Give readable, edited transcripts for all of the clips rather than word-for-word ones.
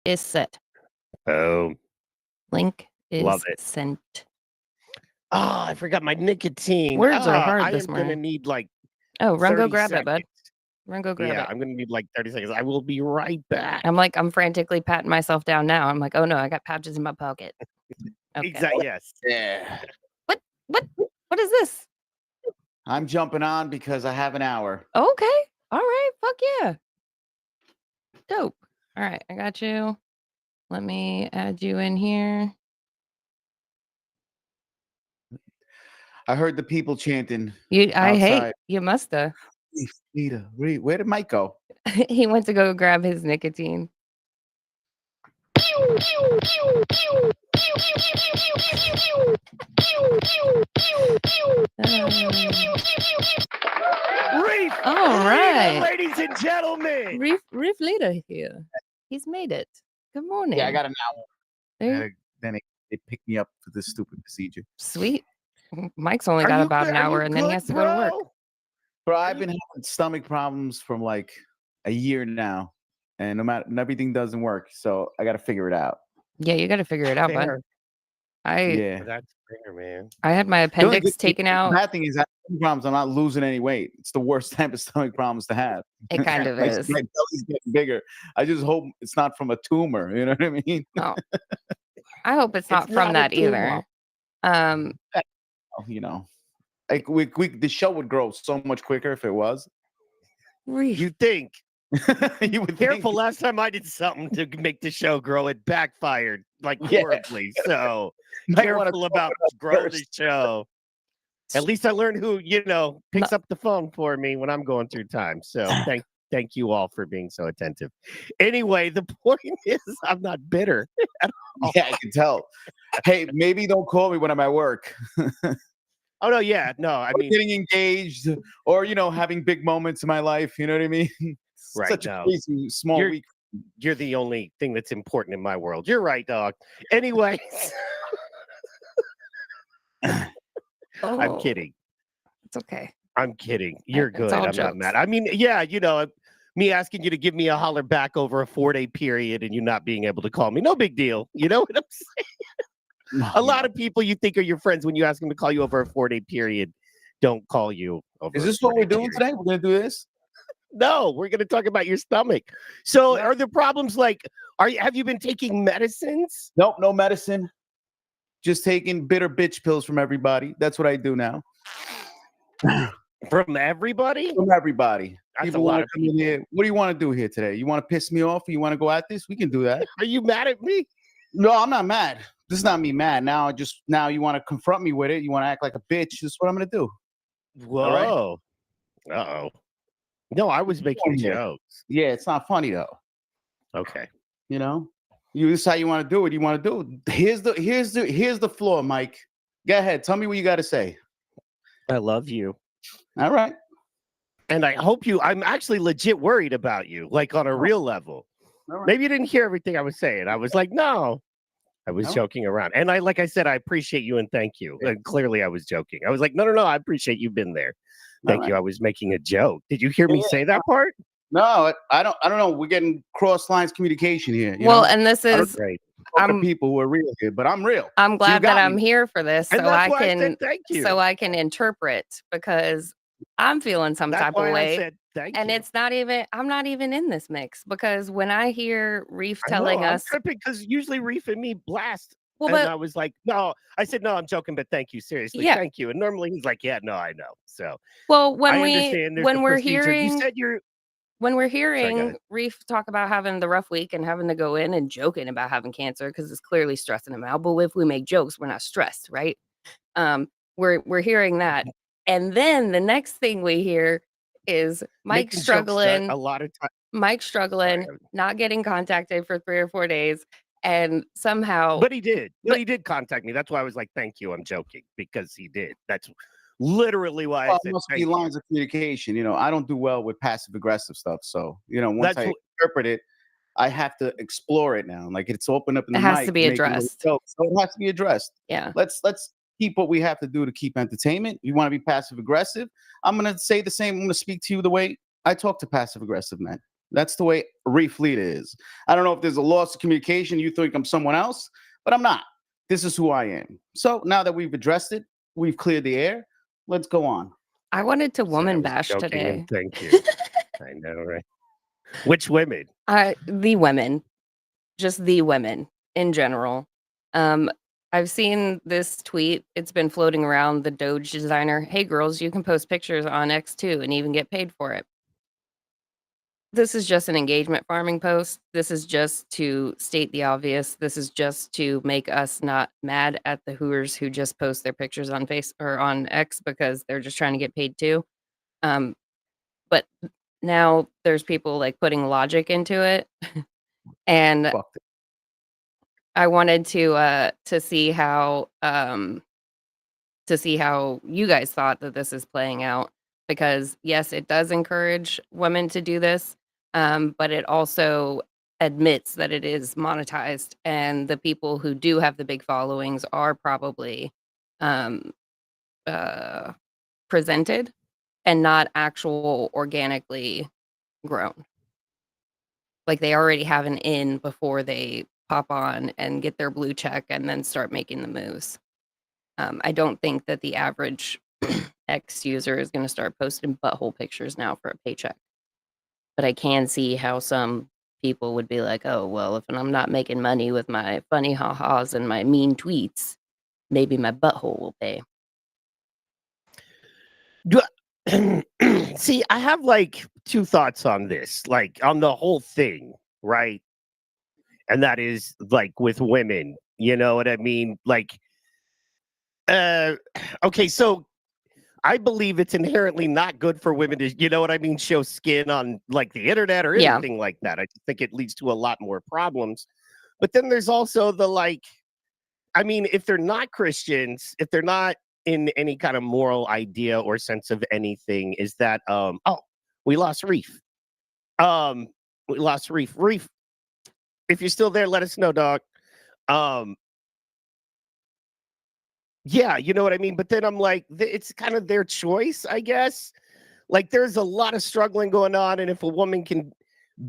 is set. Oh, Link is love it. sent. Oh, I forgot my nicotine. Words are hard I this am gonna morning. need like Oh, run, go 30 grab it, bud. seconds. Run, go grab Yeah, it. I'm gonna need like 30 seconds. I will be right back. I'm frantically patting myself down now. I'm like, oh no, I got pouches in my pocket. Okay. Exactly. Yes. Yeah. What is this? I'm jumping on because I have an hour. Okay. All right. Fuck yeah. Dope. All right. I got you. Let me add you in here. I heard the people chanting. I hate outside. you must have. Rita, where did Mike go? He went to go grab his nicotine. Reef, All right. ladies and gentlemen. Reef Leader here. He's made it. Good morning. Yeah, I got an hour. There- Then they picked me up for this stupid procedure. Sweet. Mike's only Are got you about good? an Are hour you and then he good, has to go to work. bro? Bro, I've been having stomach problems from like a year now, and everything doesn't work, so I got to figure it out. Yeah, you got to figure it out, bud. Fair. Yeah. That's fair, man. I had my The only appendix taken the out. bad thing is that stomach problems, I'm not losing any weight. It's the worst type of stomach problems to have. It kind of My is. belly's getting bigger. I just hope it's not from a tumor. You know what I mean? Oh. I hope it's not from not a that tumor. either. You know, like the show would grow so much quicker if it was. You think? You would Careful. think. Last time I did something to make the show grow, it backfired like Yeah. horribly. So Might wanna careful talk about about growing the first. show. At least I learned who picks up the phone for me when I'm going through time. So thank you all for being so attentive. Anyway, the point is I'm not bitter. Yeah, I can tell. Hey, maybe don't call me when I'm at work. Oh no, yeah, no. I mean, Getting engaged, or having big moments in my life. You know what I mean? Right, Such no. a crazy small week. You're the only thing that's important in my world. You're right, dog. Anyway, I'm kidding. It's okay. I'm kidding. You're It's good. all I'm not jokes. mad. I mean, yeah, me asking you to give me a holler back over a 4-day period and you not being able to call me. No big deal. You know what I'm saying? A lot of people you think are your friends when you ask them to call you over a 4-day period don't call you over. Is a this what we're 4-day doing period. today? We're gonna do this? No, we're going to talk about your stomach. So, are there problems like have you been taking medicines? Nope, no medicine. Just taking bitter bitch pills from everybody. That's what I do now. From everybody? From everybody. That's People a lot wanna of come in here. What do you want to do here today? You want to piss me off or you want to go at this? We can do that. Are you mad at me? No, I'm not mad. This is not me mad. Now you want to confront me with it. You want to act like a bitch. This is what I'm gonna do. Whoa. Uh-oh. No, I was making Yeah. jokes. Yeah, it's not funny though. Okay. This is how you want to do it. You want to do it. Here's the floor, Mike. Go ahead. Tell me what you got to say. I love you. All right. And I hope I'm actually legit worried about you, like on a real level. All right. Maybe you didn't hear everything I was saying. I was like, no. I was joking around. And like I said, I appreciate you and thank you. And clearly I was joking. I was like, no, I appreciate you've been there. Thank you. I was making a joke. Did you hear me say that part? No, I don't know. We're getting cross lines communication here. And this is great. People who are real here, but I'm real. I'm glad that I'm me. here for this And so that's I why can said thank you. so I can interpret because I'm feeling some That's type why of I way. said thank And you. it's not even I'm not even in this mix because when I hear Reef I know, telling I'm us tripping because usually Reef and me blast. well, And but I was like, no, I said, no, I'm joking, but thank you. Seriously, Yeah. thank you. And normally he's like, yeah, no, I know. So well when I we understand there's when a we're procedure. You hearing said you're when we're ahead. hearing Reef talk about having the rough week and having to go in and joking about having cancer because it's clearly stressing him out. But if we make jokes, we're not stressed, right? We're hearing that, and then the next thing we hear is Mike making jokes struggling. a lot of time. Mike struggling, not getting contacted for 3 or 4 days, and somehow. But he did. He did contact me. That's why I was like, thank you. I'm joking because he did. That's literally why I Well, said it must thank be you. lines of communication. I don't do well with passive aggressive stuff. So, once I interpret it, I have to explore it now. Like it's open up in the It has mic, to be making little addressed. jokes. So it has to be addressed. Yeah. Let's keep what we have to do to keep entertainment. You want to be passive aggressive? I'm gonna say the same. I'm gonna speak to you the way I talk to passive aggressive men. That's the way Reef Leader is. I don't know if there's a loss of communication. You think I'm someone else, but I'm not. This is who I am. So now that we've addressed it, we've cleared the air. Let's go on. I wanted to Said I woman was bash joking and today. thank you. I know, right? Which women? The women, just the women in general. Um, I've seen this tweet. It's been floating around the Doge designer. Hey girls, you can post pictures on X too and even get paid for it. This is just an engagement farming post. This is just to state the obvious. This is just to make us not mad at the hooers who just post their pictures on Face or on X because they're just trying to get paid too. Um, but now there's people like putting logic into it, and Fuck it. I wanted to see how you guys thought that this is playing out, because yes, it does encourage women to do this, but it also admits that it is monetized, and the people who do have the big followings are probably um, uh, presented and not actual organically grown. Like they already have an in before they pop on and get their blue check and then start making the moves. I don't think that the average X user is going to start posting butthole pictures now for a paycheck. But I can see how some people would be like, oh, well, if I'm not making money with my funny ha-has and my mean tweets, maybe my butthole will pay. See, I have like two thoughts on this, like on the whole thing, right? And that is like with women, you know what I mean? Like, uh, okay, so I believe it's inherently not good for women to, you know what I mean, show skin on like the internet or Yeah. anything like that. I just think it leads to a lot more problems. But then there's also the like, I mean, if they're not Christians, if they're not in any kind of moral idea or sense of anything, is that oh, we lost Reef. Um, we lost Reef. Reef, if you're still there, let us know, dog. Um, yeah, you know what I mean? But then I'm like, it's kind of their choice, I guess. Like there's a lot of struggling going on, and if a woman can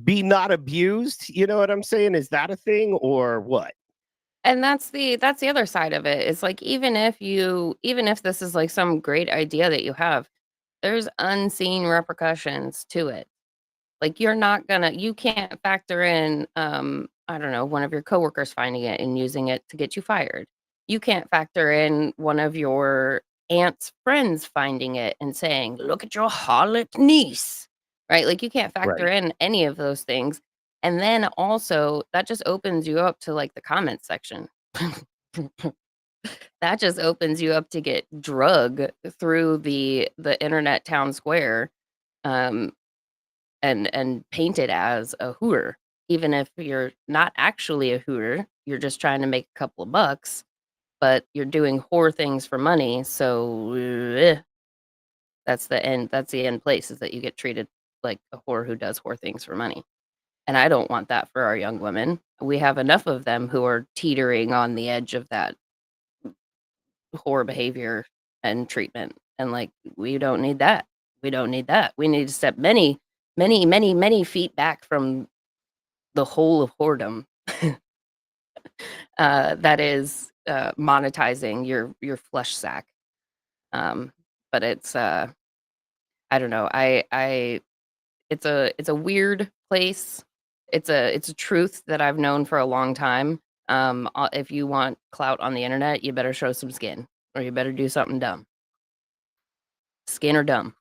be not abused, you know what I'm saying? Is that a thing or what? And that's the other side of it. It's like even if this is like some great idea that you have, there's unseen repercussions to it. Like you can't factor in I don't know, one of your coworkers finding it and using it to get you fired. You can't factor in one of your aunt's friends finding it and saying, "Look at your harlot niece." Right? Like you can't factor Right. in any of those things. And then also that just opens you up to like the comment section. That just opens you up to get drug through the internet town square. Um and painted as a hooer, even if you're not actually a hooer, you're just trying to make a couple of bucks, but you're doing whore things for money. So that's the end place, is that you get treated like a whore who does whore things for money. And I don't want that for our young women. We have enough of them who are teetering on the edge of that whore behavior and treatment. And like, we don't need that. We don't need that. We need to step many, many, many, many feet back from the whole of whoredom. That is monetizing your flesh sack. But it's I don't know. It's a weird place. It's a truth that I've known for a long time. If you want clout on the internet, you better show some skin, or you better do something dumb. Skin or dumb.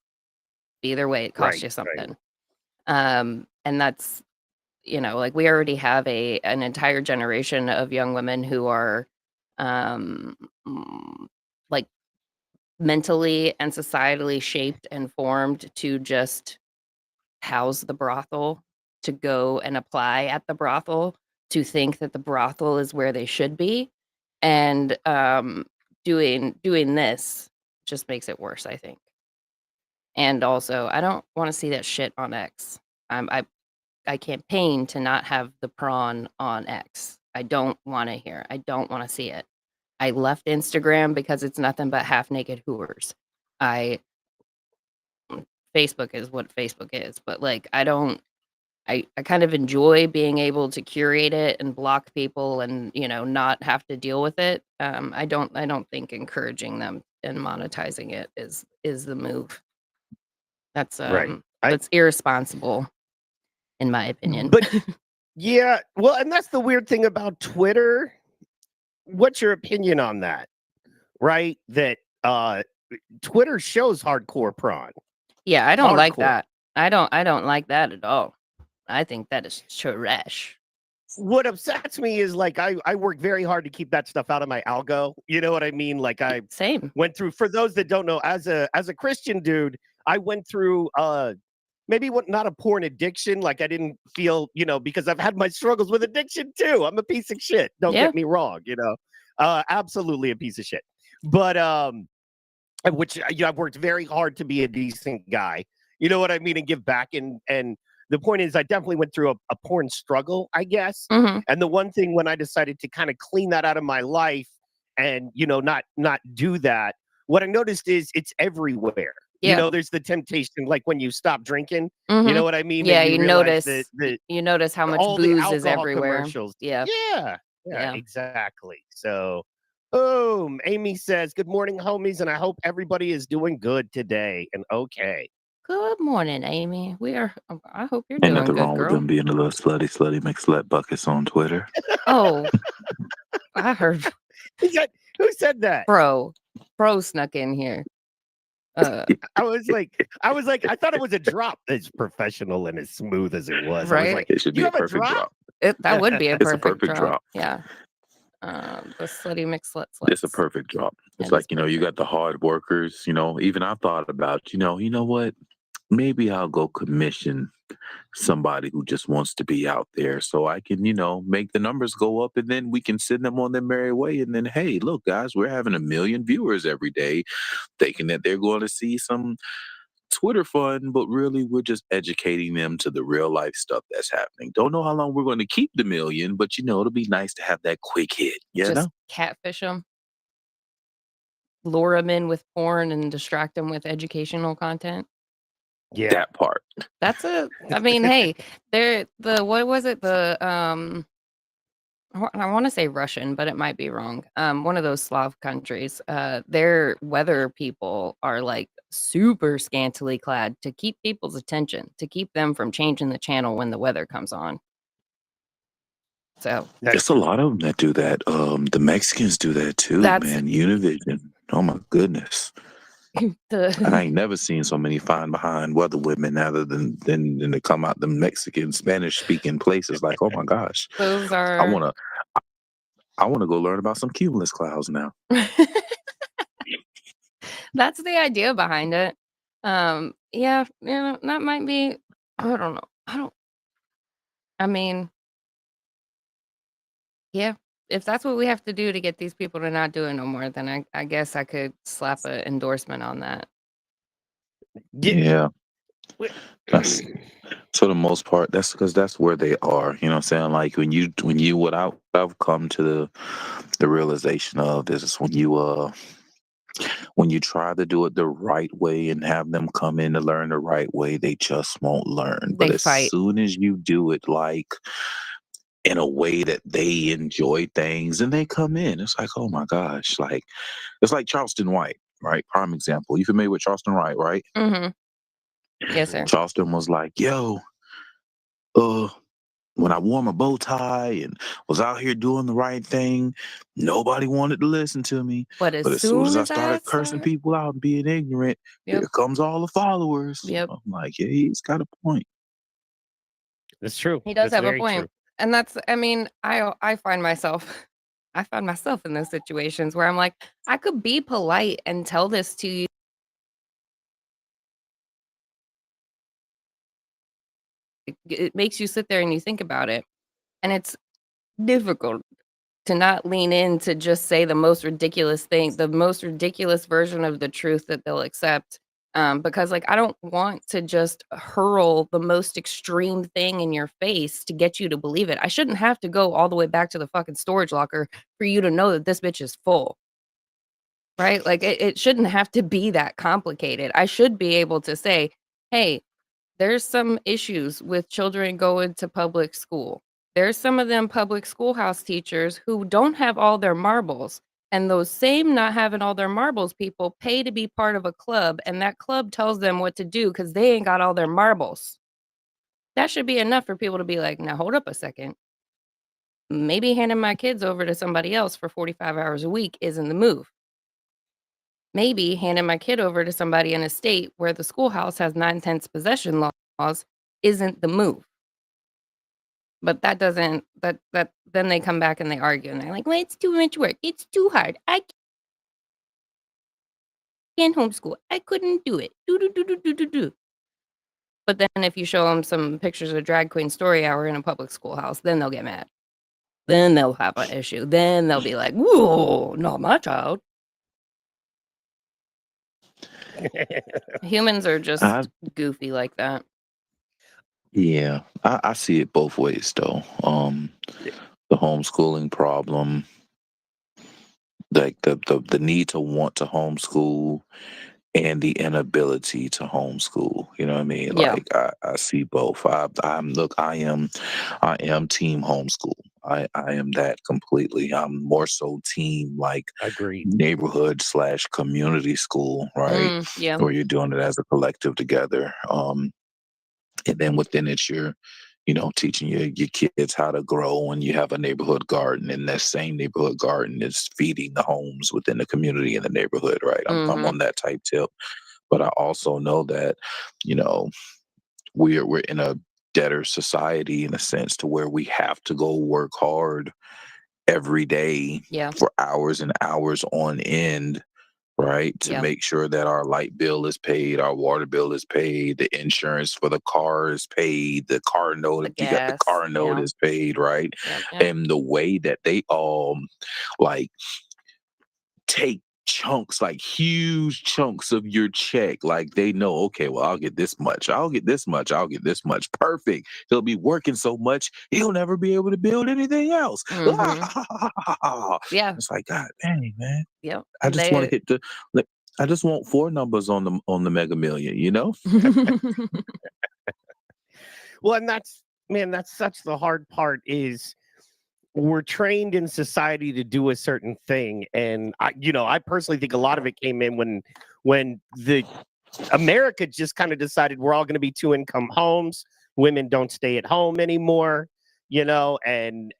Either way, it costs Right. you Right. something. And that's, like we already have an entire generation of young women who are um like mentally and societally shaped and formed to just house the brothel, to go and apply at the brothel, to think that the brothel is where they should be. And doing this just makes it worse, I think. And also, I don't want to see that shit on X. I campaign to not have the prawn on X. I don't want to hear. I don't want to see it. I left Instagram because it's nothing but half naked hooers. I Facebook is what Facebook is, but like I don't I kind of enjoy being able to curate it and block people and, you know, not have to deal with it. I don't think encouraging them and monetizing it is the move. That's Right. that's irresponsible in my opinion. But yeah, well, and that's the weird thing about Twitter. What's your opinion on that? Right? That Twitter shows hardcore prawn. Yeah, I don't like Hardcore. that. I don't like that at all. I think that is trash. What upsets me is like I work very hard to keep that stuff out of my algo. You know what I mean? Like I Same. went through, for those that don't know, as a Christian dude, I went through maybe not a porn addiction. Like I didn't feel, you know, because I've had my struggles with addiction too. I'm a piece of shit. Don't Yeah. get me wrong, you know. Absolutely a piece of shit. But which you know, I've worked very hard to be a decent guy. You know what I mean? And give back. And the point is I definitely went through a porn struggle, I guess. Mhm. And the one thing when I decided to kind of clean that out of my life and, you know, not do that, what I noticed is it's everywhere. You Yeah. know, there's the temptation, like when you stop drinking, you Mhm. know what I mean? Yeah, And you you realize notice that you notice how much all the booze is alcohol everywhere. commercials. Yeah. Yeah, Yeah. exactly. So, boom. Amy says, "Good morning, homies, and I hope everybody is doing good today." And okay. Good morning, Amy. I hope you're Ain't doing nothing good, wrong with girl. them being a little slutty McSlut buckets on Twitter. Oh, I heard Who said that? bro snuck in here. I was like, I thought it was a drop as professional and as smooth as it was. I was Right? like, It should you be a have a perfect drop? drop. That would be a It's a perfect perfect drop. Yeah. The slutty McSlut It's a sluts. perfect drop. It's That is like, you know, you got the hard workers, you know, even I thought about, you know what? Maybe I'll go commission somebody who just wants to be out there so I can, you know, make the numbers go up and then we can send them on their merry way. And then, hey, look, guys, we're having 1 million viewers every day thinking that they're going to see some Twitter fun, but really we're just educating them to the real life stuff that's happening. Don't know how long we're going to keep the million, but you know, it'll be nice to have that quick hit, you Just know? catfish them, lure them in with porn and distract them with educational content. Yeah. That part. I mean, hey, what was it? I want to say Russian, but it might be wrong. One of those Slav countries, their weather people are like super scantily clad to keep people's attention, to keep them from changing the channel when the weather comes on. So There's a lot of them that do that. The Mexicans do that too, That's- man. Univision. Oh my goodness. I the ain't never seen so many fine behind weather women other than to come out the Mexican Spanish speaking places. Like, oh my gosh. those I are wanna go learn about some cumulus clouds now. that's the idea behind it. Yeah, you know, that might be. I don't know. I mean, yeah. If that's what we have to do to get these people to not do it no more, then I guess I could slap an endorsement on that. Yeah. That's for the most part. That's because that's where they are. You know what I'm saying? Like what I've come to the realization of this is when you try to do it the right way and have them come in to learn the right way, they just won't learn. But They as fight. soon as you do it like in a way that they enjoy things and they come in, it's like, oh my gosh, like it's like Charleston White, right? Prime example. You familiar with Charleston White, right? Mm-hmm. Yes, sir. Charleston was like, yo, when I wore my bow tie and was out here doing the right thing, nobody wanted to listen to me. But But as soon as I started cursing people out and being ignorant, here comes all the followers. Yep. I'm like, yeah, he's got a point. That's true. He does That's have a very point. true. And that's, I mean, I find myself in those situations where I'm like, I could be polite and tell this to you. It makes you sit there and you think about it. And it's difficult to not lean in to just say the most ridiculous thing, the most ridiculous version of the truth that they'll accept. Because like I don't want to just hurl the most extreme thing in your face to get you to believe it. I shouldn't have to go all the way back to the fucking storage locker for you to know that this bitch is full. Right? Like it shouldn't have to be that complicated. I should be able to say, hey, there's some issues with children going to public school. There's some of them public schoolhouse teachers who don't have all their marbles. And those same not having all their marbles people pay to be part of a club, and that club tells them what to do because they ain't got all their marbles. That should be enough for people to be like, now hold up a second. Maybe handing my kids over to somebody else for 45 hours a week isn't the move. Maybe handing my kid over to somebody in a state where the schoolhouse has 9/10 possession laws isn't the move. But that doesn't that then they come back and they argue and they're like, "Well, it's too much work. It's too hard. I can't homeschool. I couldn't do it. Do do do do do do do." But then if you show them some pictures of drag queen story hour in a public schoolhouse, then they'll get mad. Then they'll have an issue. Then they'll be like, "Whoa, not my child." Humans are just I goofy like that. Yeah, I see it both ways though. The homeschooling problem, like the need to want to homeschool and the inability to homeschool. You know what I mean? Yeah. Like I see both. I'm look, I am team homeschool. I am that completely. I'm more so team like Agreed. neighborhood slash community school, right? Yeah. Where you're doing it as a collective together. And then within it, you're, teaching your kids how to grow, and you have a neighborhood garden, and that same neighborhood garden is feeding the homes within the community in the neighborhood, right? I'm Mhm. on that type tip, but I also know that, you know, we're in a debtor society in a sense to where we have to go work hard every day Yeah. for hours and hours on end, right? To Yeah. make sure that our light bill is paid, our water bill is paid, the insurance for the car is paid, the car note, The if you got the gas. car note Yeah. is paid, right? Yep. Yep. And the way that they all like take chunks, like huge chunks of your check, like they know, okay, well, I'll get this much, I'll get this much, I'll get this much. Perfect. He'll be working so much, he'll never be able to build anything else. Mhm. Yeah. It's like, God dang, man. Yep. I just want to hit the like, I just want four numbers on the Mega Million, you know? Well, and that's man, that's such the hard part is we're trained in society to do a certain thing. And I personally think a lot of it came in when the America just kind of decided we're all going to be two income homes. Women don't stay at home anymore, and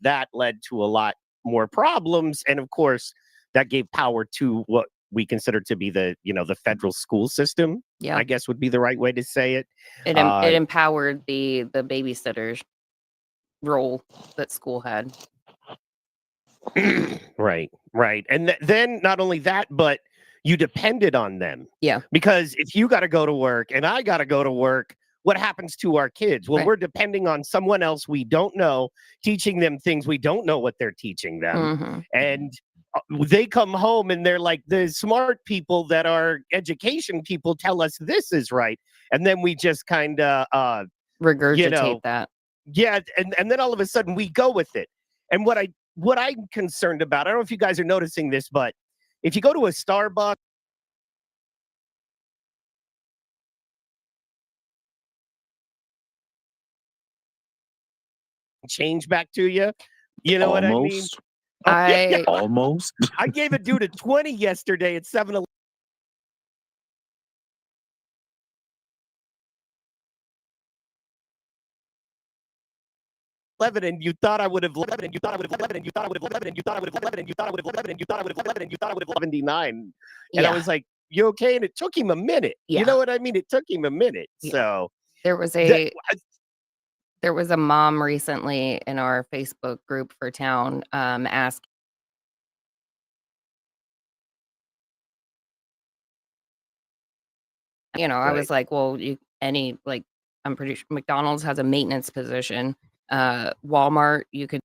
that led to a lot more problems. And of course, that gave power to what we consider to be the federal school system, Yeah. I guess would be the right way to say it. It empowered the babysitters role that school had. Right. And then not only that, but you depended on them. Yeah. Because if you got to go to work and I got to go to work, what happens to our kids? Well, Right. we're depending on someone else we don't know, teaching them things we don't know what they're teaching them. Mhm. And they come home and they're like, the smart people that are education people tell us this is right. And then we just kind of, Regurgitate that. yeah, and then all of a sudden we go with it. And what I'm concerned about, I don't know if you guys are noticing this, but if you go to a Starbucks, change back to you, you know what I mean? Almost. Oh, yeah. I Almost. I gave a dude a 20 yesterday at 7-Eleven, and you thought I would have 11, and you thought I would have 11, and you thought I would have 11, and you thought I would have 11, and you thought I would have 11, and you thought I would have 11, and you thought I would have 79. And I Yeah. was like, you okay? And it took him a minute. Yeah. You know what I mean? It took him a minute. Yeah. So There was that, a mom recently in our Facebook group for town asked, I right. was like, well, I'm pretty sure McDonald's has a maintenance position. Walmart, you could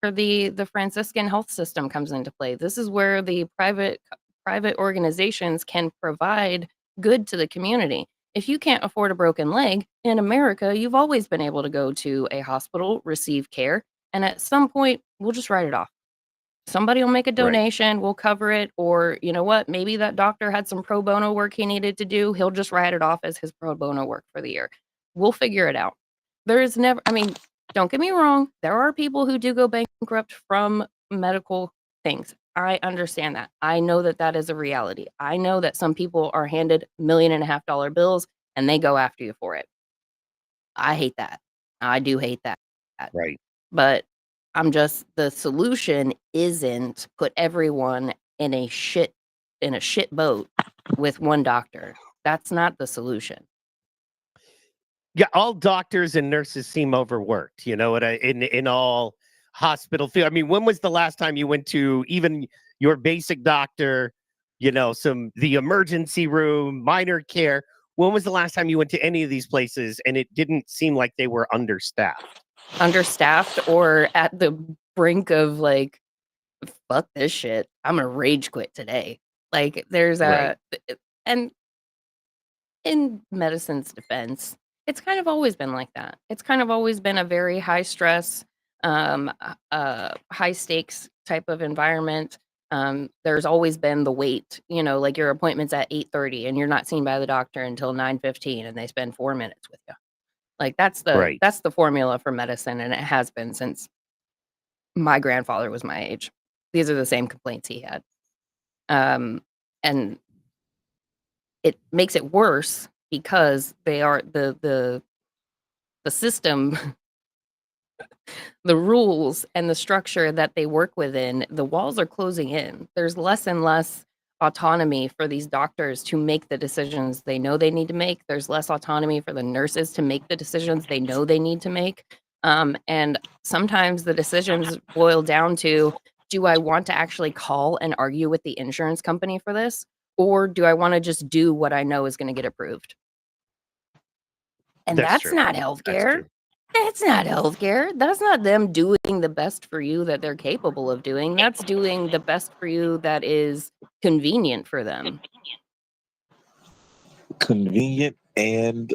where the Franciscan health system comes into play. This is where the private organizations can provide good to the community. If you can't afford a broken leg in America, you've always been able to go to a hospital, receive care, and at some point, we'll just write it off. Somebody will make a Right. donation, we'll cover it, or you know what? Maybe that doctor had some pro bono work he needed to do. He'll just write it off as his pro bono work for the year. We'll figure it out. There is never, I mean, don't get me wrong, there are people who do go bankrupt from medical things. I understand that. I know that that is a reality. I know that some people are handed $1.5 million bills and they go after you for it. I hate that. I do hate that. Right. But the solution isn't put everyone in a shit boat with one doctor. That's not the solution. Yeah, all doctors and nurses seem overworked. You know what? In all hospital field. I mean, when was the last time you went to even your basic doctor? You know, the emergency room, minor care. When was the last time you went to any of these places and it didn't seem like they were understaffed? Understaffed or at the brink of like, fuck this shit. I'm gonna rage quit today. Like there's Right. and in medicine's defense, it's kind of always been like that. It's kind of always been a very high stress, high stakes type of environment. There's always been the wait, like your appointment's at 8:30 and you're not seen by the doctor until 9:15 and they spend 4 minutes with you. Like Right. that's the formula for medicine and it has been since my grandfather was my age. These are the same complaints he had. And it makes it worse because they are the system, the rules and the structure that they work within, the walls are closing in. There's less and less autonomy for these doctors to make the decisions they know they need to make. There's less autonomy for the nurses to make the decisions they know they need to make. And sometimes the decisions boil down to, do I want to actually call and argue with the insurance company for this? Or do I want to just do what I know is going to get approved? And That's that's true. not That's healthcare. true. That's not healthcare. That's not them doing the best for you that they're capable of doing. That's doing the best for you that is convenient for them. Convenient and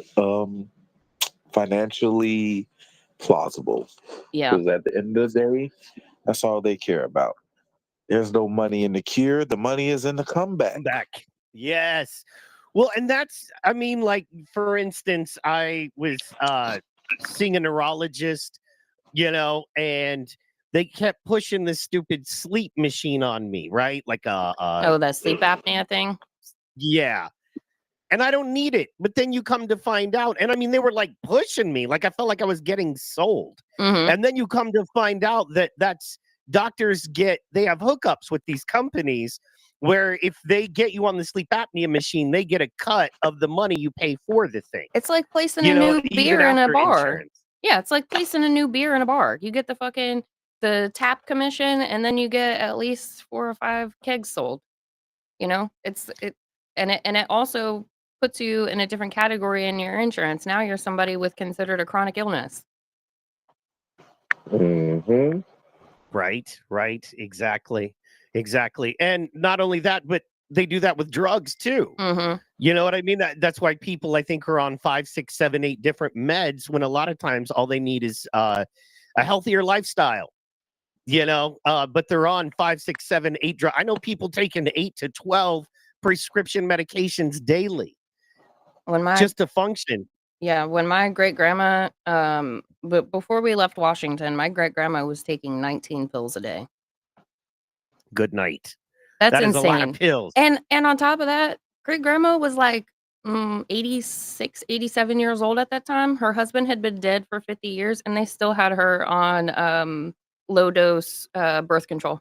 financially plausible. Yeah. Because at the end of the day, that's all they care about. There's no money in the cure. The money is in the comeback. Back. Yes. Well, and that's, I mean, like, for instance, I was seeing a neurologist, and they kept pushing this stupid sleep machine on me, right? Like That sleep apnea thing. yeah. And I don't need it. But then you come to find out, and I mean, they were like pushing me, like I felt like I was getting sold. Mm-hmm. And then you come to find out that they have hookups with these companies where if they get you on the sleep apnea machine, they get a cut of the money you pay for the thing. It's like placing a new even beer in a after bar. insurance. Yeah, it's like placing a new beer in a bar. You get the tap commission, and then you get at least 4 or 5 kegs sold. And it also puts you in a different category in your insurance. Now you're somebody with considered a chronic illness. Mm-hmm. Right. Exactly. And not only that, but they do that with drugs too. Mm-hmm. You know what I mean? That's why people, I think, are on 5, 6, 7, 8 different meds when a lot of times all they need is a healthier lifestyle. But they're on 5, 6, 7, 8 drugs. I know people taking 8 to 12 prescription medications daily just to function. Yeah, when my great grandma, but before we left Washington, my great grandma was taking 19 pills a day. Good night. That's That is insane. a lot of pills. And on top of that, great grandma was like 86, 87 years old at that time. Her husband had been dead for 50 years, and they still had her on low dose birth control,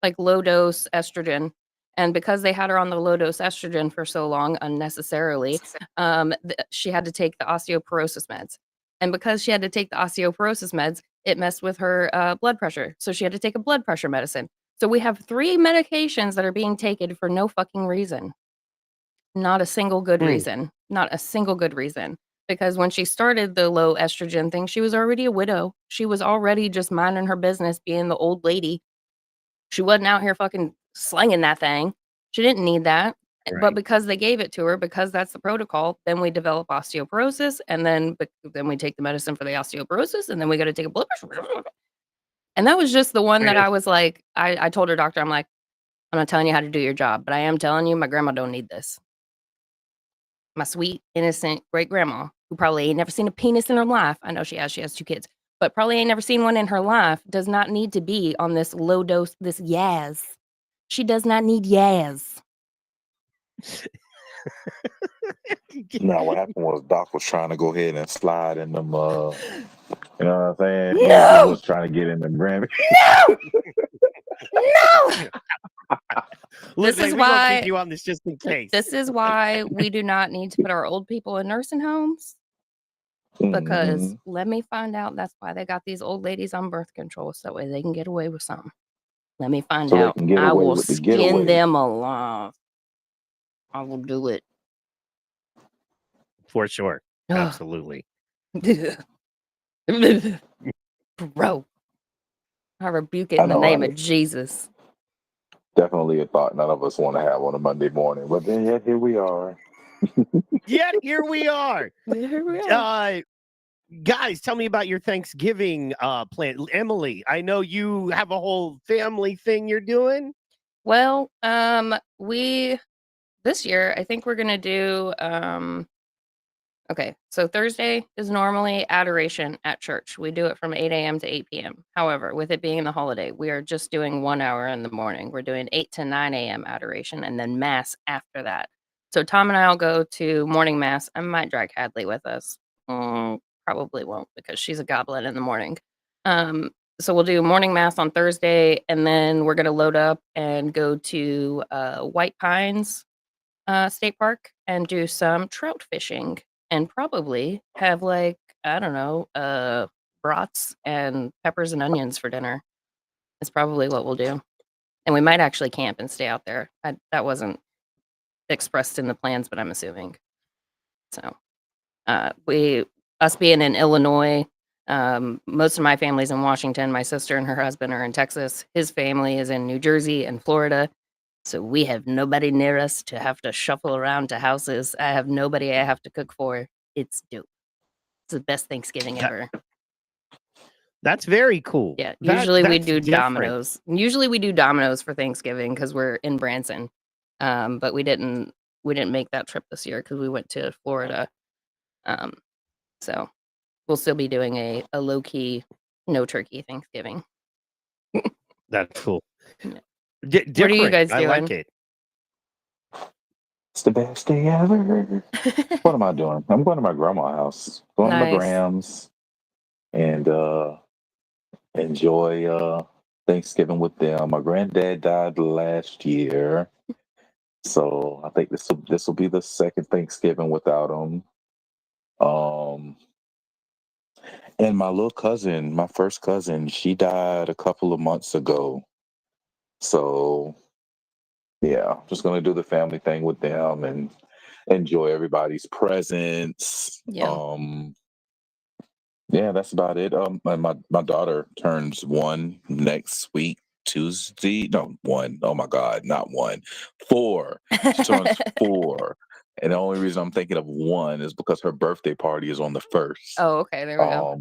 like low dose estrogen. And because they had her on the low dose estrogen for so long unnecessarily, she had to take the osteoporosis meds. And because she had to take the osteoporosis meds, it messed with her blood pressure. So she had to take a blood pressure medicine. So we have 3 medications that are being taken for no fucking reason. Not a single good reason. Not a single good reason. because when she started the low estrogen thing, she was already a widow. She was already just minding her business, being the old lady. She wasn't out here fucking slinging that thing. She didn't need that. But Right. because they gave it to her, because that's the protocol, then we develop osteoporosis, and then we take the medicine for the osteoporosis, and then we got to take a blood pressure. And that was just the one that I was like, I told her doctor, I'm like, I'm not telling you how to do your job, but I am telling you my grandma don't need this. My sweet, innocent great grandma, who probably ain't never seen a penis in her life. I know she has 2 kids, but probably ain't never seen one in her life, does not need to be on this low dose, this Yaz. She does not need Yaz. No, what happened was Doc was trying to go ahead and slide in them. You know what I'm saying? He No! was trying to get in them Grammy. No! No! Look, This is we're gonna why- keep you on this just in case. This is why we do not need to put our old people in nursing homes, because Mhm. let me find out that's why they got these old ladies on birth control, so that way they can get away with something. Let me find So they out. can get I away will with the skin getaway. them alive. I will do it. For sure. Ugh. Absolutely. Bro. I rebuke it I in the know, name right? of Jesus. Definitely a thought none of us want to have on a Monday morning, but then yet here we are. Yet here we are. Here we are. Guys, tell me about your Thanksgiving plan. Emily, I know you have a whole family thing you're doing. Well, we this year I think we're gonna do okay, so Thursday is normally adoration at church. We do it from 8 a.m. to 8 p.m. However, with it being the holiday, we are just doing 1 hour in the morning. We're doing 8 to 9 a.m. adoration and then mass after that. So Tom and I will go to morning mass. I might drag Hadley with us. Probably won't, because she's a goblin in the morning. So we'll do morning mass on Thursday, and then we're gonna load up and go to White Pines State Park and do some trout fishing, and probably have, like, I don't know, brats and peppers and onions for dinner. It's probably what we'll do. And we might actually camp and stay out there. That wasn't expressed in the plans, but I'm assuming. So, us being in Illinois, most of my family's in Washington. My sister and her husband are in Texas. His family is in New Jersey and Florida. So we have nobody near us to have to shuffle around to houses. I have nobody I have to cook for. It's dope. It's the best Thanksgiving ever. That's very cool. Yeah, usually we That's do different. Domino's. Usually we do Domino's for Thanksgiving because we're in Branson. But we didn't make that trip this year because we went to Florida. So we'll still be doing a low key, no turkey Thanksgiving. That's cool. Yeah. Different. What are you guys I like doing? it. It's the best day ever. What am I doing? I'm going to my grandma's house, going to my Nice. grams, and enjoy Thanksgiving with them. My granddad died last year, so I think this will be the second Thanksgiving without him. And my little cousin, my first cousin, she died a couple of months ago. So yeah, just gonna do the family thing with them and enjoy everybody's presence. Yeah. Yeah, that's about it. And my daughter turns 1 next week, Tuesday. No, 1. Oh my God, not 1. 4. She turns 4. And the only reason I'm thinking of 1 is because her birthday party is on the 1st. Oh, okay. There we go.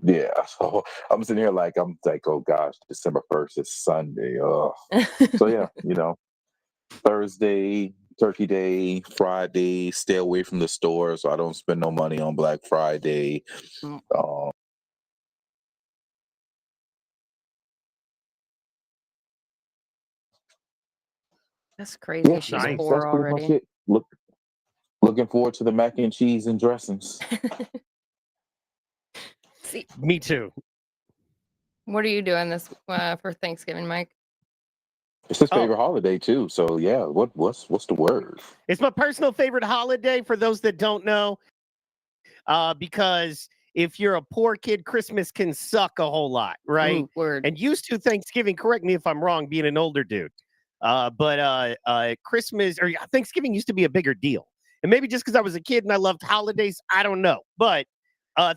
Yeah, so I'm sitting here like, oh gosh, December 1st is Sunday. So yeah, Thursday, Turkey Day, Friday, stay away from the store so I don't spend no money on Black Friday. Mm. That's crazy. Yeah, She's nice. 4 that's pretty much already. it. Looking forward to the mac and cheese and dressings. See, Me too. what are you doing this for Thanksgiving, Mike? It's his Oh. favorite holiday too. So yeah, what's the word? It's my personal favorite holiday for those that don't know. Because if you're a poor kid, Christmas can suck a whole lot, right? Ooh, word. And used to Thanksgiving, correct me if I'm wrong, being an older dude. But Christmas or Thanksgiving used to be a bigger deal. And maybe just because I was a kid and I loved holidays, I don't know. But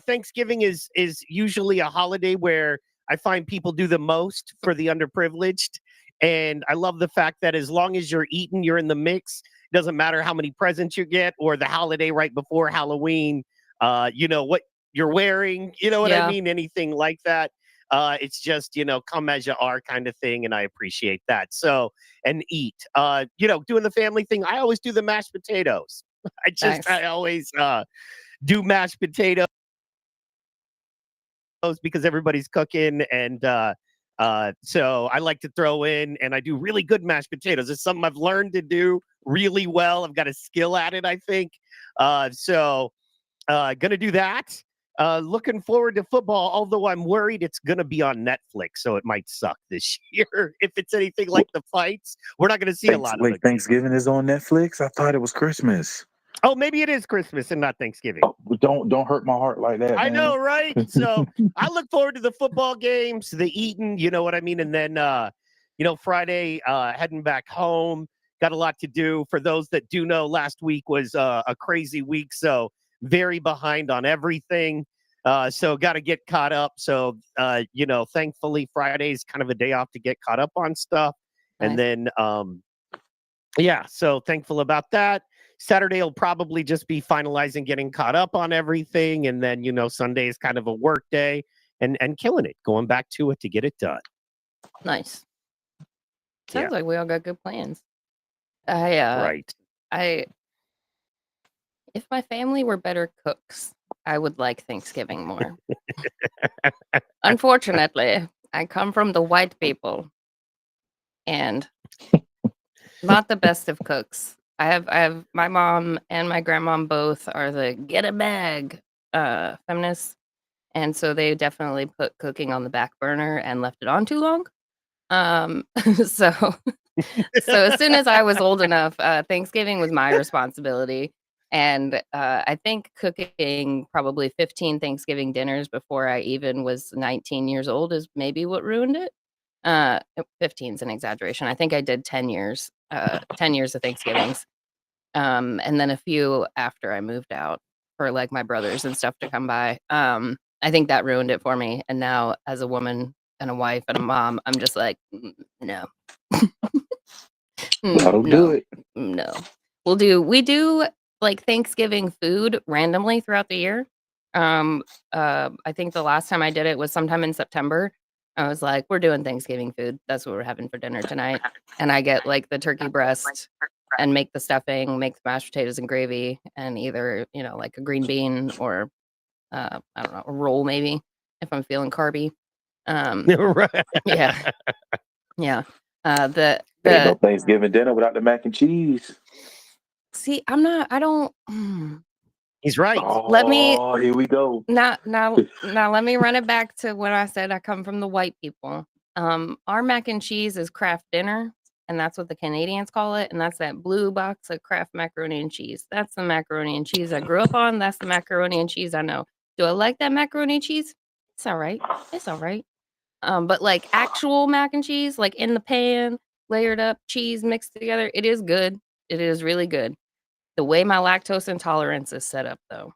Thanksgiving is usually a holiday where I find people do the most for the underprivileged. And I love the fact that as long as you're eating, you're in the mix. Doesn't matter how many presents you get or the holiday right before Halloween. What you're wearing, you know what I Yeah. mean? Anything like that. It's just, come as you are kind of thing. And I appreciate that. So, and eat, doing the family thing. I always do the mashed potatoes. Nice. I always do mashed potatoes because everybody's cooking. And so I like to throw in, and I do really good mashed potatoes. It's something I've learned to do really well. I've got a skill at it, I think. So gonna do that. Looking forward to football, although I'm worried it's gonna be on Netflix, so it might suck this year. If it's anything like the fights, we're not gonna see a lot of it. Thanksgiving is on Netflix? I thought it was Christmas. Oh, maybe it is Christmas and not Thanksgiving. Oh, don't hurt my heart like that. I man. know, right? So I look forward to the football games, the eating, you know what I mean? And then Friday, heading back home. Got a lot to do. For those that do know, last week was a crazy week, so very behind on everything. So got to get caught up. So thankfully Friday is kind of a day off to get caught up on stuff. Nice. And then so thankful about that. Saturday will probably just be finalizing getting caught up on everything. And then, Sunday is kind of a work day and killing it, going back to it to get it done. Nice. Yeah. Sounds like we all got good plans. Right. If my family were better cooks, I would like Thanksgiving more. Unfortunately, I come from the white people and not the best of cooks. I have my mom and my grandmom both are the get a bag feminists, and so they definitely put cooking on the back burner and left it on too long. So as soon as I was old enough, Thanksgiving was my responsibility. And I think cooking probably 15 Thanksgiving dinners before I even was 19 years old is maybe what ruined it. 15 is an exaggeration. I think I did 10 years, 10 years of Thanksgivings. And then a few after I moved out for like my brothers and stuff to come by. I think that ruined it for me. And now as a woman and a wife and a mom, I'm just like, no. That'll do it. No. We do like Thanksgiving food randomly throughout the year. I think the last time I did it was sometime in September. I was like, we're doing Thanksgiving food. That's what we're having for dinner tonight. And I get like the turkey breast and make the stuffing, make the mashed potatoes and gravy, and either, like a green bean or I don't know, a roll maybe if I'm feeling carby. Right. Yeah. Yeah. Ain't no Thanksgiving dinner without the mac and cheese. See, I don't. He's right. Oh, here we go. Now, let me run it back to when I said I come from the white people. Our mac and cheese is Kraft dinner, and that's what the Canadians call it, and that's that blue box of Kraft macaroni and cheese. That's the macaroni and cheese I grew up on. That's the macaroni and cheese I know. Do I like that macaroni and cheese? It's all right. It's all right. But like actual mac and cheese, like in the pan, layered up, cheese mixed together, it is good. It is really good. The way my lactose intolerance is set up, though,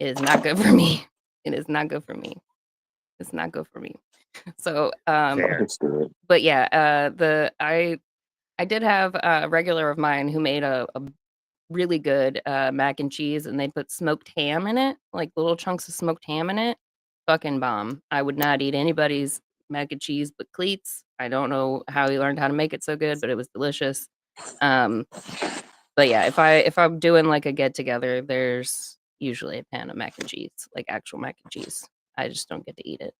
it is not good for me. It is not good for me. It's not good for me. So, Fair. but yeah, I did have a regular of mine who made a really good mac and cheese, and they put smoked ham in it, like little chunks of smoked ham in it. Fucking bomb. I would not eat anybody's mac and cheese but Cleats. I don't know how he learned how to make it so good, but it was delicious. But yeah, if I'm doing like a get together, there's usually a pan of mac and cheese, like actual mac and cheese. I just don't get to eat it.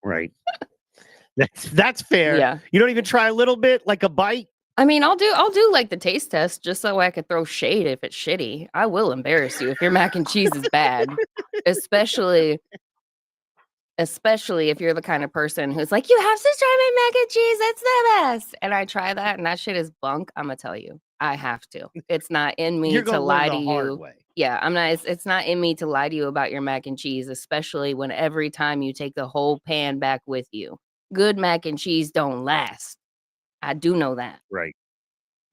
Right. That's fair. Yeah. You don't even try a little bit, like a bite? I mean, I'll do like the taste test just so I could throw shade if it's shitty. I will embarrass you if your mac and cheese is bad, especially if you're the kind of person who's like, you have to try my mac and cheese. It's the best. And I try that and that shit is bunk. I'm gonna tell you, I have to. It's not in me to lie to you. Way. Yeah, I'm not. It's not in me to lie to you about your mac and cheese, especially when every time you take the whole pan back with you. Good mac and cheese don't last. I do know that. Right.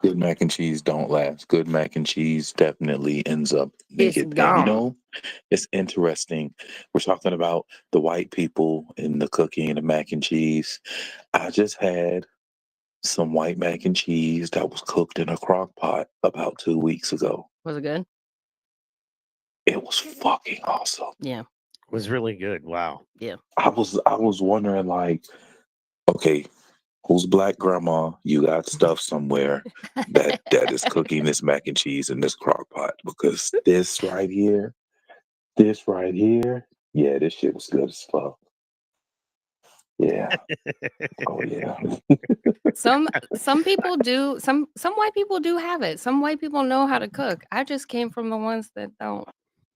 Good mac and cheese don't last. Good mac and cheese definitely ends up It's naked. And gone. it's interesting. We're talking about the white people in the cooking and the mac and cheese. I just had some white mac and cheese that was cooked in a crock pot about 2 weeks ago. Was it good? It was fucking awesome. Yeah. It was really good. Wow. Yeah. I was wondering, like, okay, who's black grandma? You got stuff somewhere that is cooking this mac and cheese in this crock pot, because this right here, yeah, this shit was good as fuck. Yeah. Oh yeah. Some people do, some white people do have it. Some white people know how to cook. I just came from the ones that don't.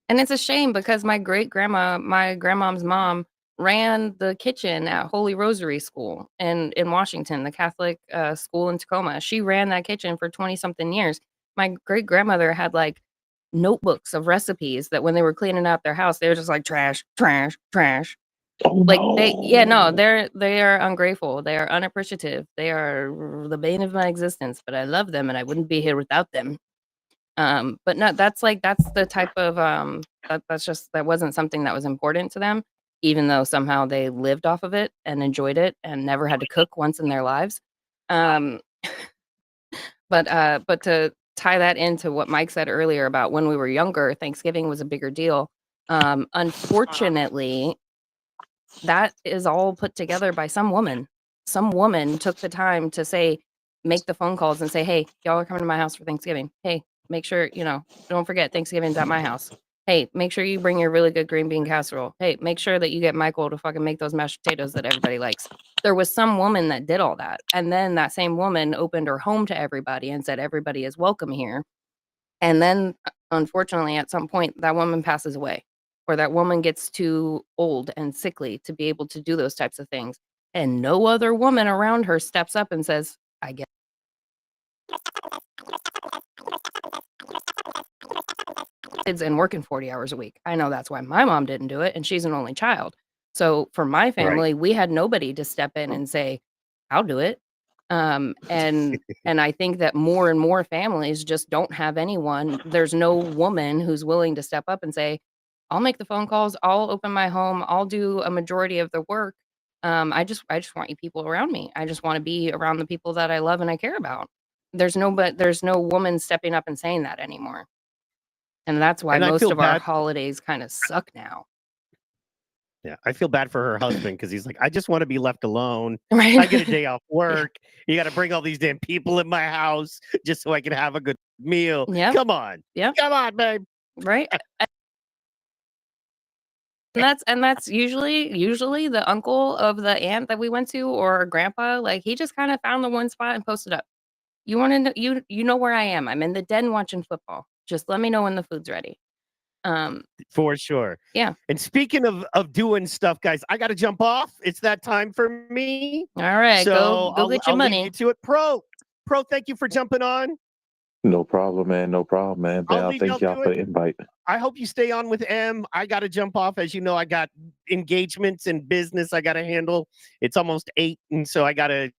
And it's a shame because my great grandma, my grandmom's mom, ran the kitchen at Holy Rosary School in Washington, the Catholic school in Tacoma. She ran that kitchen for 20 something years. My great grandmother had like notebooks of recipes that when they were cleaning out their house, they were just like trash, trash, trash. Oh Like no, no. they are ungrateful. They are unappreciative. They are the bane of my existence, but I love them and I wouldn't be here without them. But no, that's the type of that wasn't something that was important to them, even though somehow they lived off of it and enjoyed it and never had to cook once in their lives. Um, but to tie that into what Mike said earlier about when we were younger, Thanksgiving was a bigger deal. Unfortunately, that is all put together by some woman. Some woman took the time to say, make the phone calls and say, hey, y'all are coming to my house for Thanksgiving. Hey, make sure, don't forget Thanksgiving's at my house. Hey, make sure you bring your really good green bean casserole. Hey, make sure that you get Michael to fucking make those mashed potatoes that everybody likes. There was some woman that did all that. And then that same woman opened her home to everybody and said, everybody is welcome here. And then, unfortunately, at some point, that woman passes away, or that woman gets too old and sickly to be able to do those types of things. And no other woman around her steps up and says, I get kids and working 40 hours a week. I know that's why my mom didn't do it, and she's an only child. So for my family, we had nobody to step in and say, I'll do it. And I think that more and more families just don't have anyone. There's no woman who's willing to step up and say, I'll make the phone calls, I'll open my home, I'll do a majority of the work. I just want you people around me. I just want to be around the people that I love and I care about. There's no woman stepping up and saying that anymore. And that's why And I most feel of our bad. holidays kind of suck now. Yeah, I feel bad for her husband because he's like, I just want to be left alone. Right. I get a day off work. You got to bring all these damn people in my house just so I can have a good meal. Yeah. Come on. Yeah. Come on, babe. Right. And that's usually the uncle of the aunt that we went to, or grandpa. Like, he just kind of found the one spot and posted up. You want to know, you know where I am. I'm in the den watching football. Just let me know when the food's ready. For sure. Yeah. And speaking of doing stuff, guys, I got to jump off. It's that time for me. All right. So go get your I'll money. leave you to it. Pro, thank you for jumping on. No problem, man. No problem, man. I'll Thank y'all for the invite. I hope you stay on with M. I got to jump off. As you know, I got engagements and business I got to handle. It's almost 8. And so I got to,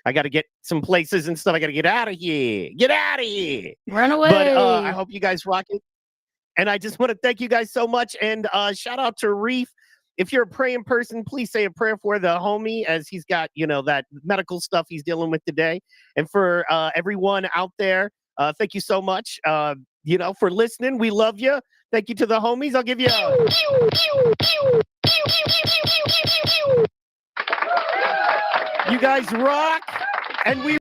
I got to get some places and stuff. I got to get out of here. Get out of here. Run away. But I hope you guys rock it. And I just want to thank you guys so much. And shout out to Reef. If you're a praying person, please say a prayer for the homie, as he's got, that medical stuff he's dealing with today. And for everyone out there, thank you so much, for listening. We love you. Thank you to the homies. I'll give you you guys rock. And we